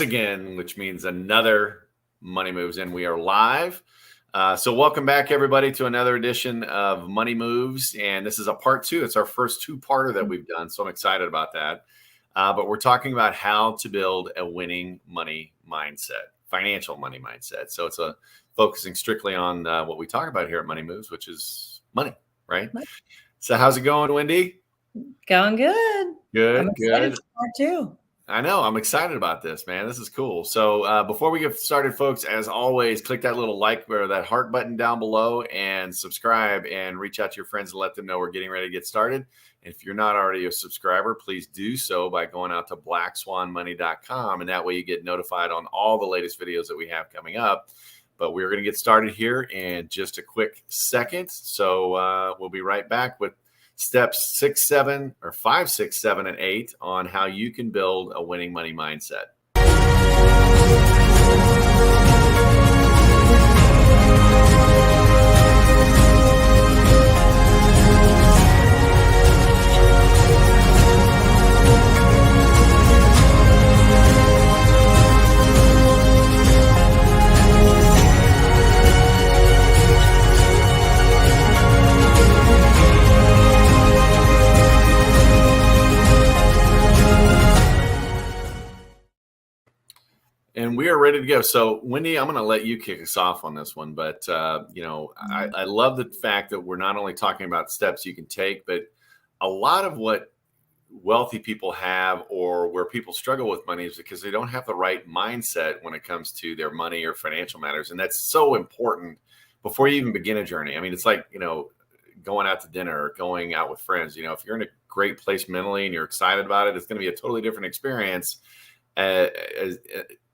again, which means another Money Moves, and we are live. So welcome back, everybody, to another edition of Money Moves, and this is a part two. It's our first two-parter that we've done, so I'm excited about that. But we're talking about how to build a winning money mindset, financial money mindset. So it's focusing strictly on what we talk about here at Money Moves, which is money, right? So how's it going, Wendy? Going good. Good, I'm excited good. for part two. I know. I'm excited about this, man. This is cool. So before we get started, folks, as always, click that little like or that heart button down below and subscribe and reach out to your friends and let them know we're getting ready to get started. And if you're not already a subscriber, please do so by going out to blackswanmoney.com. And that way you get notified on all the latest videos that we have coming up. But we're going to get started here in just a quick second. So we'll be right back with steps 6, 7, or 5, 6, 7, and 8 on how you can build a winning money mindset. And we are ready to go. So, Wendy, I'm going to let you kick us off on this one. But, I love the fact that we're not only talking about steps you can take, but a lot of what wealthy people have or where people struggle with money is because they don't have the right mindset when it comes to their money or financial matters. And that's so important before you even begin a journey. I mean, it's like, going out to dinner or going out with friends. If you're in a great place mentally and you're excited about it, it's going to be a totally different experience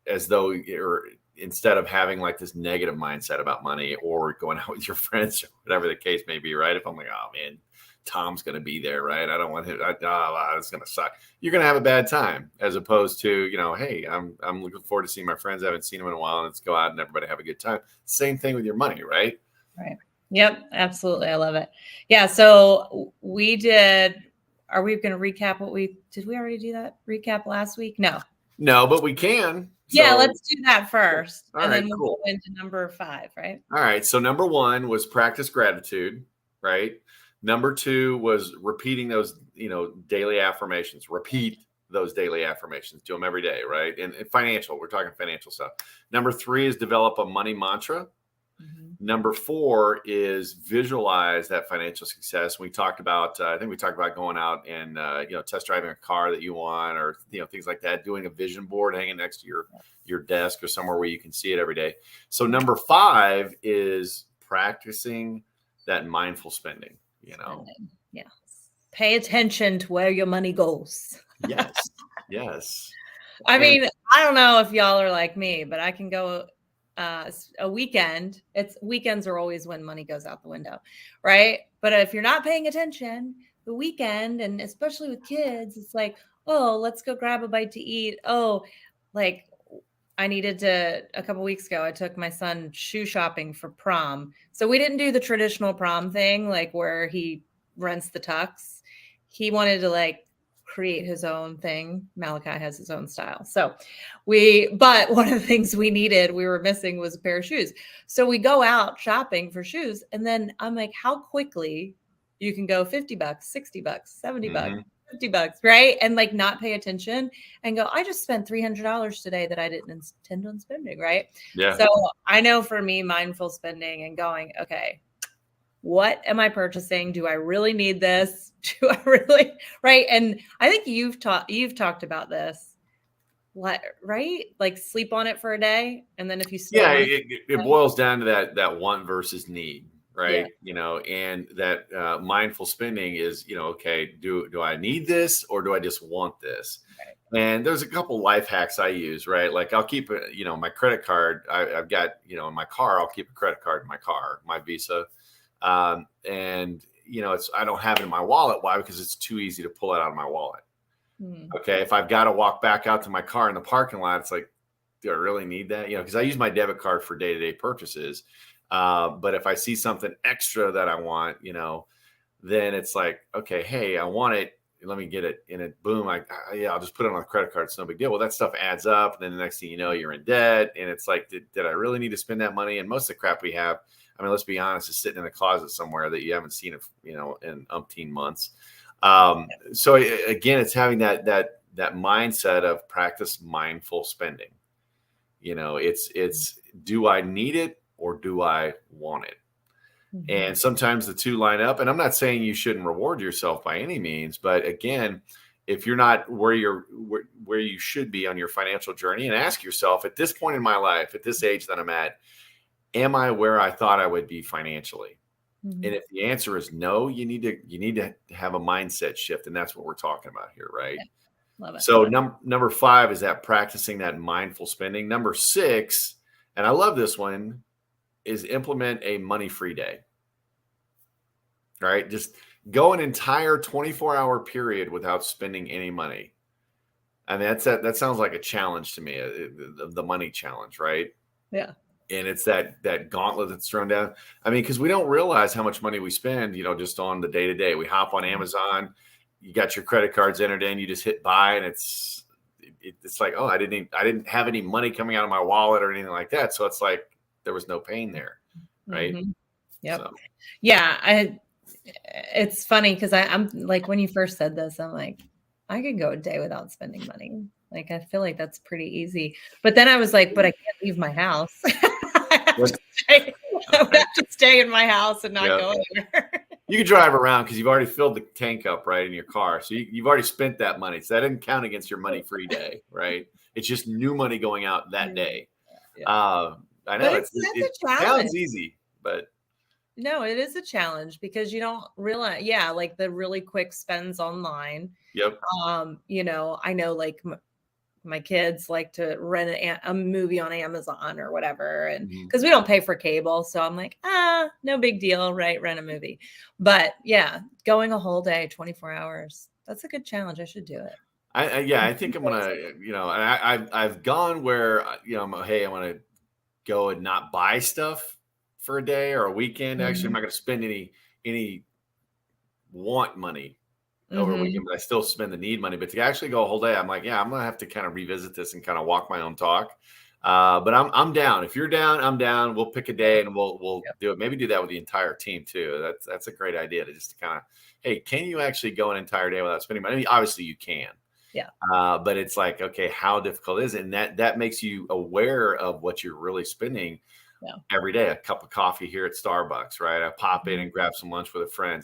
as though you're, instead of having like this negative mindset about money or going out with your friends or whatever the case may be, right? If I'm like, oh man, Tom's going to be there, right? I don't want him. It's going to suck. You're going to have a bad time, as opposed to, hey, I'm looking forward to seeing my friends. I haven't seen them in a while. Let's go out and everybody have a good time. Same thing with your money, right? Right. Yep. Absolutely. I love it. Yeah. So we did. Are we going to recap did we already do that recap last week? No, but we can. Yeah, let's do that first. All right, then we'll cool. go into number 5, right? All right. So number 1 was practice gratitude, right? Number 2 was repeating those, daily affirmations. Repeat those daily affirmations. Do them every day, right? And financial, we're talking financial stuff. Number 3 is develop a money mantra. Number 4 is visualize that financial success. We talked about, I think we talked about going out and, test driving a car that you want or, things like that, doing a vision board, hanging next to your desk or somewhere where you can see it every day. So number 5 is practicing that mindful spending, Yeah. Pay attention to where your money goes. Yes. I mean, I don't know if y'all are like me, but I can go a weekend. Weekends are always when money goes out the window, right? But if you're not paying attention, the weekend, and especially with kids, it's like, oh, let's go grab a bite to eat. Oh, like a couple weeks ago, I took my son shoe shopping for prom. So we didn't do the traditional prom thing, like where he rents the tux. He wanted to create his own thing. Malachi has his own style. So but one of the things we were missing was a pair of shoes. So we go out shopping for shoes. And then I'm like, how quickly you can go $50, $60, $70, $50, right? And not pay attention and go, I just spent $300 today that I didn't intend on spending, right? Yeah. So I know for me, mindful spending and going, okay, what am I purchasing? Do I really need this? Do I really, right? And I think you've talked about this, right? Like sleep on it for a day. And then if you still it boils down to that want versus need, right? Yeah. And that mindful spending is, okay, do I need this or do I just want this? Right. And there's a couple life hacks I use, right? Like I'll keep, my credit card. I've got, in my car, I'll keep a credit card in my car, my Visa. And I don't have it in my wallet. Why? Because it's too easy to pull it out of my wallet. Okay. If I've got to walk back out to my car in the parking lot, it's like, do I really need that? Because I use my debit card for day-to-day purchases. But if I see something extra that I want, then it's like, okay, hey, I want it. let me get it. And it, boom, yeah, I'll just put it on a credit card. It's no big deal. Well, that stuff adds up. And then the next thing you know, you're in debt. And it's like, did I really need to spend that money? And most of the crap we have, I mean, let's be honest, is sitting in a closet somewhere that you haven't seen it, in umpteen months. So again, it's having that mindset of practice mindful spending. It's do I need it or do I want it? Mm-hmm. And sometimes the two line up. And I'm not saying you shouldn't reward yourself by any means, but again, if you're not where you should be on your financial journey, and ask yourself at this point in my life, at this age that I'm at, am I where I thought I would be financially? Mm-hmm. And if the answer is no, you need to have a mindset shift. And that's what we're talking about here, right? Yeah. Love it. So number 5 is that practicing that mindful spending. Number 6, and I love this one, is implement a money-free day. All right. Just go an entire 24-hour period without spending any money. I mean, that sounds like a challenge to me, the money challenge, right? Yeah. And it's that gauntlet that's thrown down. I mean, because we don't realize how much money we spend, just on the day-to-day. We hop on Amazon, you got your credit cards entered in, you just hit buy, and it's like, oh, I didn't have any money coming out of my wallet or anything like that. So it's like there was no pain there, right? Mm-hmm. Yep. So. Yeah, it's funny because I'm like, when you first said this, I'm like, I could go a day without spending money. Like, I feel like that's pretty easy. But then I was like, but I can't leave my house. I would have to stay in my house and not go anywhere. You can drive around because you've already filled the tank up, right, in your car. So you've already spent that money. So that didn't count against your money-free day, right? It's just new money going out that day. Yeah. I know it sounds easy, but. No, it is a challenge because you don't realize, like the really quick spends online. Yep. I know like my kids like to rent a movie on Amazon or whatever. And because we don't pay for cable. So I'm like, no big deal, right? Rent a movie. But yeah, going a whole day, 24 hours, that's a good challenge. I should do it. I think I'm going to, I've gone where, I'm going to go and not buy stuff for a day or a weekend. Actually, I'm not going to spend any want money over a weekend, but I still spend the need money. But to actually go a whole day, I'm like, I'm going to have to kind of revisit this and kind of walk my own talk. But I'm down. If you're down, I'm down. We'll pick a day and we'll do it. Maybe do that with the entire team too. That's a great idea to just kind of, hey, can you actually go an entire day without spending money? I mean, obviously you can. Yeah. But it's like, okay, how difficult is it? And that makes you aware of what you're really spending. Yeah. Every day, a cup of coffee here at Starbucks, right? I pop in and grab some lunch with a friend,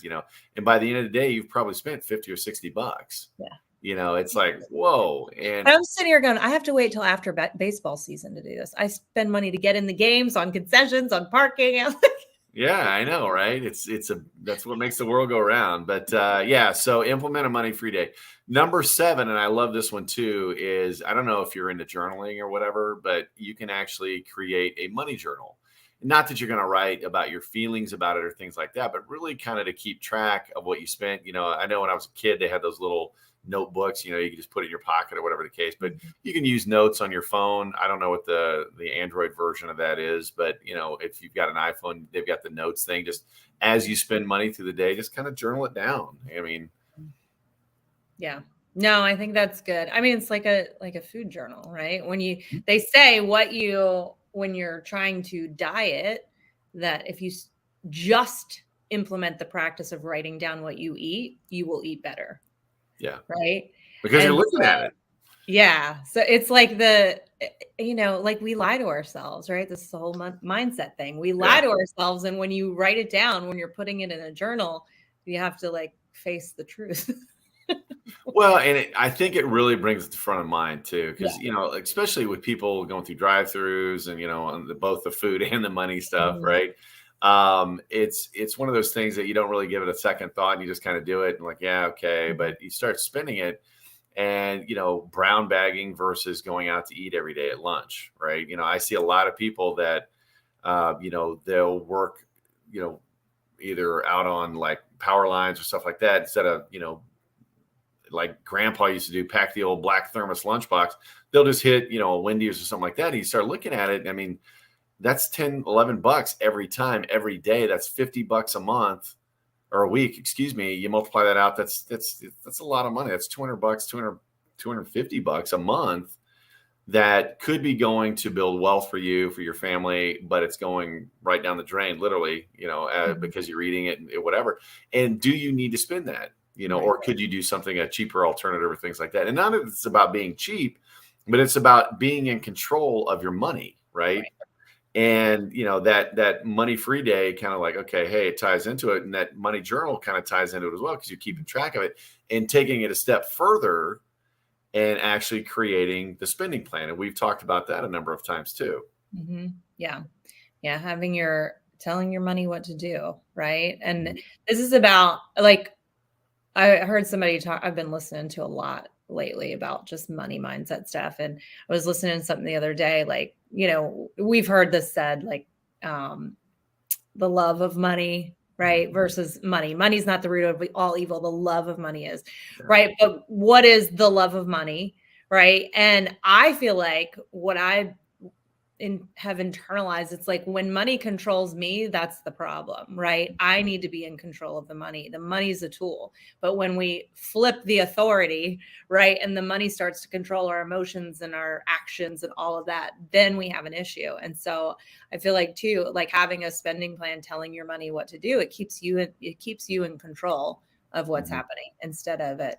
and by the end of the day, you've probably spent $50 or $60. Yeah. It's like, whoa. And I'm sitting here going, I have to wait till after baseball season to do this. I spend money to get in the games, on concessions, on parking. Yeah, I know, right? That's what makes the world go round. But so implement a money-free day. Number 7, and I love this one too, is I don't know if you're into journaling or whatever, but you can actually create a money journal. Not that you're going to write about your feelings about it or things like that, but really kind of to keep track of what you spent. I know when I was a kid, they had those little notebooks, you can just put it in your pocket or whatever the case, but you can use notes on your phone. I don't know what the Android version of that is, but if you've got an iPhone, they've got the notes thing. Just as you spend money through the day, just kind of journal it down. I mean, yeah, no, I think that's good. I mean, it's like a food journal, right? They say when you're trying to diet, that if you just implement the practice of writing down what you eat, you will eat better. Yeah. Right. Because you're looking at it. Yeah. So it's like like we lie to ourselves, right? This is the whole mindset thing. We lie to ourselves. And when you write it down, when you're putting it in a journal, you have to face the truth. Well, and I think it really brings it to front of mind too, because especially with people going through drive-throughs and on both the food and the money stuff, right? It's one of those things that you don't really give it a second thought, and you just kind of do it and like, yeah, okay, but you start spending it, and brown bagging versus going out to eat every day at lunch, right? I see a lot of people that they'll work either out on like power lines or stuff like that, instead of like grandpa used to do, pack the old black thermos lunchbox. They'll just hit, a Wendy's or something like that. And you start looking at it. I mean, that's $10, $11 every time, every day. That's $50 a month or a week, excuse me, you multiply that out. That's a lot of money. That's $200, $250 a month that could be going to build wealth for you, for your family, but it's going right down the drain, literally, because you're eating it and whatever. And do you need to spend that, or could you do something, a cheaper alternative or things like that? And none of it's about being cheap, but it's about being in control of your money, right? And that money free day kind of like, okay, hey, it ties into it. And that money journal kind of ties into it as well, because you're keeping track of it and taking it a step further and actually creating the spending plan. And we've talked about that a number of times too. Mm-hmm. Yeah. Telling your money what to do. Right. And this is about, like, I heard somebody talk, I've been listening to a lot lately about just money mindset stuff. And I was listening to something the other day, like, we've heard this said, like, the love of money, right? Versus money. Money's not the root of all evil. The love of money is, right? But what is the love of money, right? And I feel like what I have internalized, it's like when money controls me, that's the problem, right? I need to be in control of the money. The money's a tool. But when we flip the authority, right, and the money starts to control our emotions and our actions and all of that, then we have an issue. And so I feel like too, like having a spending plan, telling your money what to do, it keeps you in control of what's happening instead of it.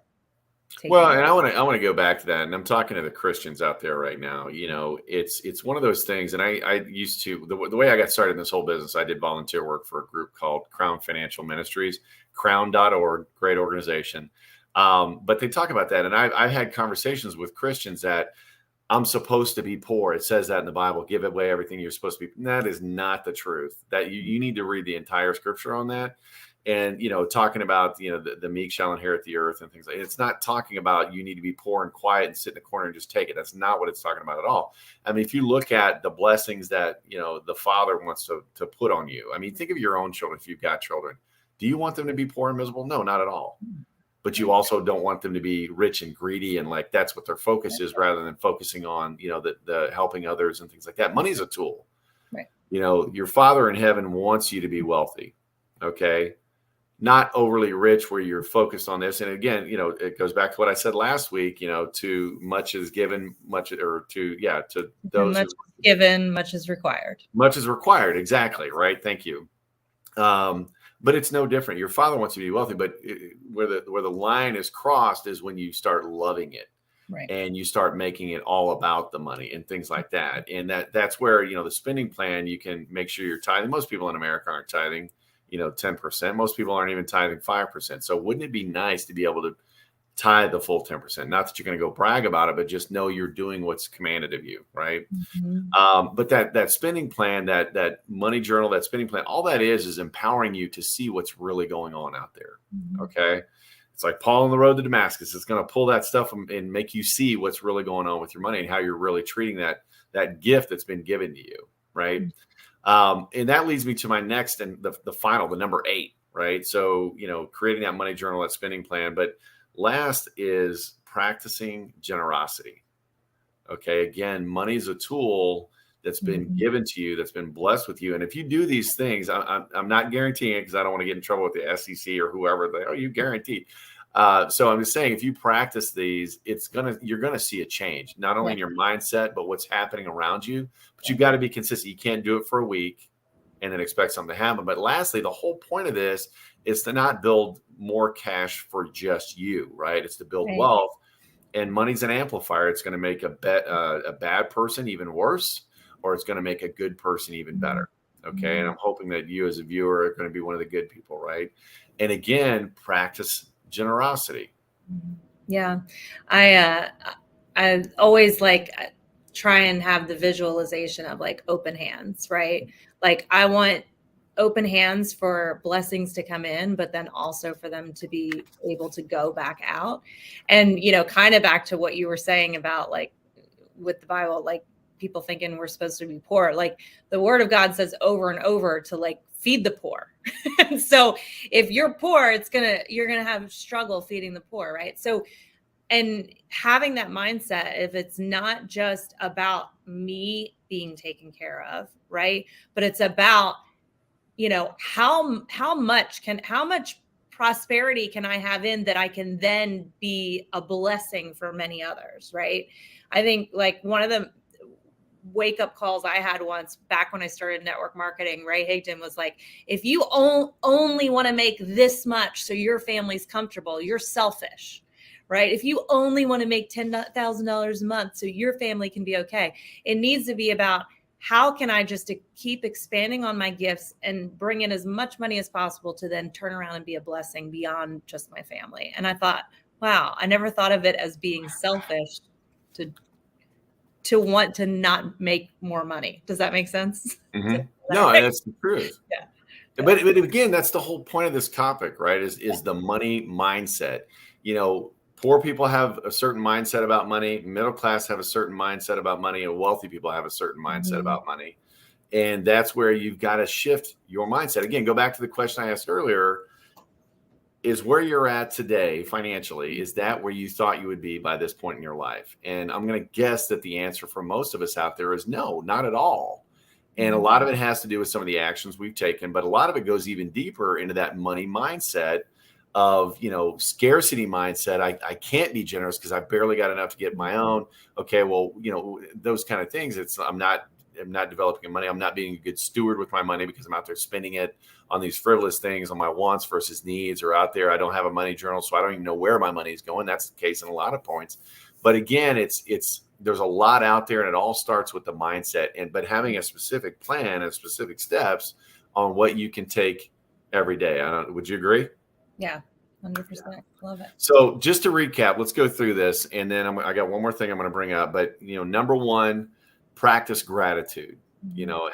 Well, and I want to go back to that, and I'm talking to the Christians out there right now. It's one of those things, and I used to, the way I got started in this whole business, I did volunteer work for a group called Crown Financial Ministries, crown.org, great organization. But they talk about that, and I've had conversations with Christians that I'm supposed to be poor. It says that in the Bible, give away everything you're supposed to be. That is not the truth. That you need to read the entire scripture on that. And, talking about, the meek shall inherit the earth and things like that. It's not talking about you need to be poor and quiet and sit in the corner and just take it. That's not what it's talking about at all. I mean, if you look at the blessings that, the Father wants to put on you, I mean, think of your own children. If you've got children, do you want them to be poor and miserable? No, not at all. But you also don't want them to be rich and greedy and like that's what their focus is, rather than focusing on, the helping others and things like that. Money's a tool. Right. Your Father in heaven wants you to be wealthy. Okay. Not overly rich where you're focused on this. And again, it goes back to what I said last week, to much is given, to those much is given, much is required. Much is required. Exactly. Right. Thank you. But it's no different. Your Father wants you to be wealthy, but where the line is crossed is when you start loving it. Right. And you start making it all about the money and things like that. And that's where, the spending plan, you can make sure you're tithing. Most people in America aren't tithing 10%. Most people aren't even tithing 5%. So wouldn't it be nice to be able to tithe the full 10%? Not that you're going to go brag about it, but just know you're doing what's commanded of you, right? Mm-hmm. But that spending plan, that money journal, that spending plan, all that is empowering you to see what's really going on out there. Mm-hmm. Okay. It's like Paul on the road to Damascus. It's going to pull that stuff and make you see what's really going on with your money and how you're really treating that gift that's been given to you, right? Mm-hmm. And that leads me to my next and the final, the number 8, right? So, creating that money journal, that spending plan. But last is practicing generosity. Okay. Again, money is a tool that's been given to you, that's been blessed with you. And if you do these things, I'm not guaranteeing it because I don't want to get in trouble with the SEC or whoever. You guaranteed. So I'm just saying, if you practice these, you're gonna see a change, not only in your mindset, but what's happening around you. But you've got to be consistent. You can't do it for a week and then expect something to happen. But lastly, the whole point of this is to not build more cash for just you, right? It's to build wealth, and money's an amplifier. It's going to make a bad person even worse, or it's going to make a good person even better. Okay. And I'm hoping that you as a viewer are going to be one of the good people, right? And again, practice generosity. Yeah. I always try and have the visualization of open hands, right? I want open hands for blessings to come in, but then also for them to be able to go back out. And, kind of back to what you were saying about with the Bible, people thinking we're supposed to be poor. The word of God says over and over to feed the poor. And so if you're poor, you're going to have struggle feeding the poor. Right. So, and having that mindset, if it's not just about me being taken care of, right, but it's about how much prosperity can I have in that I can then be a blessing for many others, right? I think like one of the wake up calls I had once back when I started network marketing, Ray Higdon was like, if you only want to make this much so your family's comfortable, you're selfish, right? If you only want to make $10,000 a month so your family can be okay, it needs to be about how can I just keep expanding on my gifts and bring in as much money as possible to then turn around and be a blessing beyond just my family. And I thought, wow, I never thought of it as being selfish to want to not make more money. Does that make sense? Mm-hmm. No, that's the truth. Yeah. But again, that's the whole point of this topic, right? Is the money mindset. Poor people have a certain mindset about money. Middle class have a certain mindset about money, and wealthy people have a certain mindset about money. And that's where you've got to shift your mindset. Again, go back to the question I asked earlier. Is where you're at today financially, is that where you thought you would be by this point in your life? And I'm going to guess that the answer for most of us out there is no, not at all. And a lot of it has to do with some of the actions we've taken, but a lot of it goes even deeper into that money mindset of, scarcity mindset. I can't be generous because I barely got enough to get my own. Okay, well, those kind of things. I'm not developing money. I'm not being a good steward with my money because I'm out there spending it on these frivolous things, on my wants versus needs, or out there I don't have a money journal, so I don't even know where my money is going. That's the case in a lot of points. But again, there's a lot out there, and it all starts with the mindset, but having a specific plan and specific steps on what you can take every day. Would you agree? Yeah, 100%. Love it. So just to recap, let's go through this, and then I got one more thing I'm going to bring up. But number one, practice gratitude.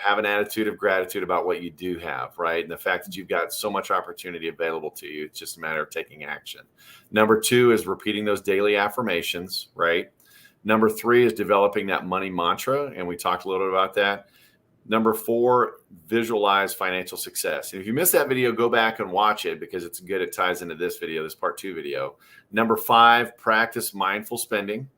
Have an attitude of gratitude about what you do have, right? And the fact that you've got so much opportunity available to you. It's just a matter of taking action. Number two is repeating those daily affirmations, right? Number three is developing that money mantra. And we talked a little bit about that. Number four, visualize financial success. And if you missed that video, go back and watch it because it's good. It ties into this video, this part 2 video. Number five, practice mindful spending.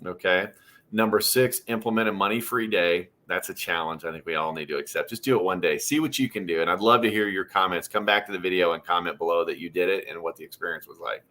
Okay. Number six, implement a money-free day. That's a challenge I think we all need to accept. Just do it one day. See what you can do. And I'd love to hear your comments. Come back to the video and comment below that you did it and what the experience was like.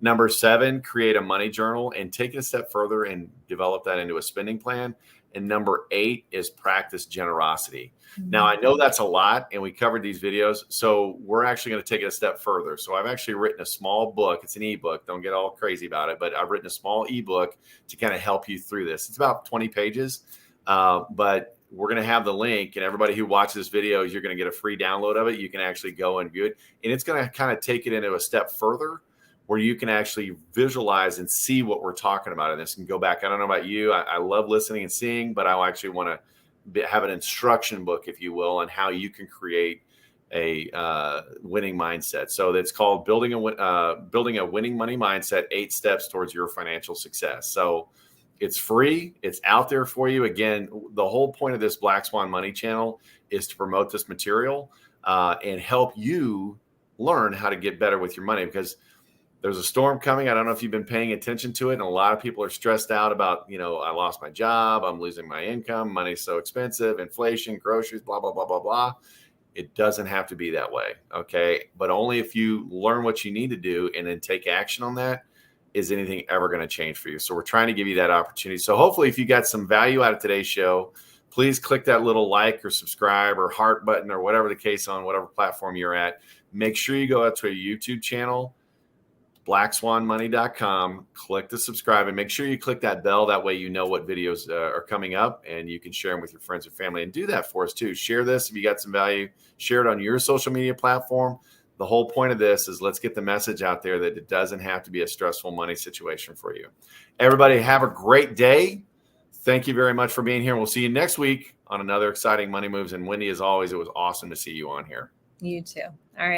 Number seven, create a money journal and take it a step further and develop that into a spending plan. And number 8 is practice generosity. Now, I know that's a lot, and we covered these videos, so we're actually going to take it a step further. So I've actually written a small book. It's an ebook. Don't get all crazy about it, but I've written a small ebook to kind of help you through this. It's about 20 pages, but we're going to have the link, and everybody who watches this video, you're going to get a free download of it. You can actually go and view it, and it's going to kind of take it into a step further where you can actually visualize and see what we're talking about in this and go back. I don't know about you. I love listening and seeing, but I actually want to have an instruction book, if you will, on how you can create a winning mindset. So that's called building a winning money mindset, 8 steps towards your financial success. So it's free. It's out there for you. Again, the whole point of this Black Swan Money channel is to promote this material and help you learn how to get better with your money, because there's a storm coming. I don't know if you've been paying attention to it. And a lot of people are stressed out about, I lost my job. I'm losing my income. Money's so expensive, inflation, groceries, blah, blah, blah, blah, blah. It doesn't have to be that way. Okay. But only if you learn what you need to do and then take action on that is anything ever going to change for you. So we're trying to give you that opportunity. So hopefully if you got some value out of today's show, please click that little like or subscribe or heart button or whatever the case on whatever platform you're at. Make sure you go out to a YouTube channel, blackswanmoney.com, click the subscribe, and make sure you click that bell. That way you know what videos are coming up, and you can share them with your friends and family. And do that for us too. Share this if you got some value. Share it on your social media platform. The whole point of this is let's get the message out there that it doesn't have to be a stressful money situation for you. Everybody have a great day. Thank you very much for being here. We'll see you next week on another exciting Money Moves. And Wendy, as always, it was awesome to see you on here. You too. All right.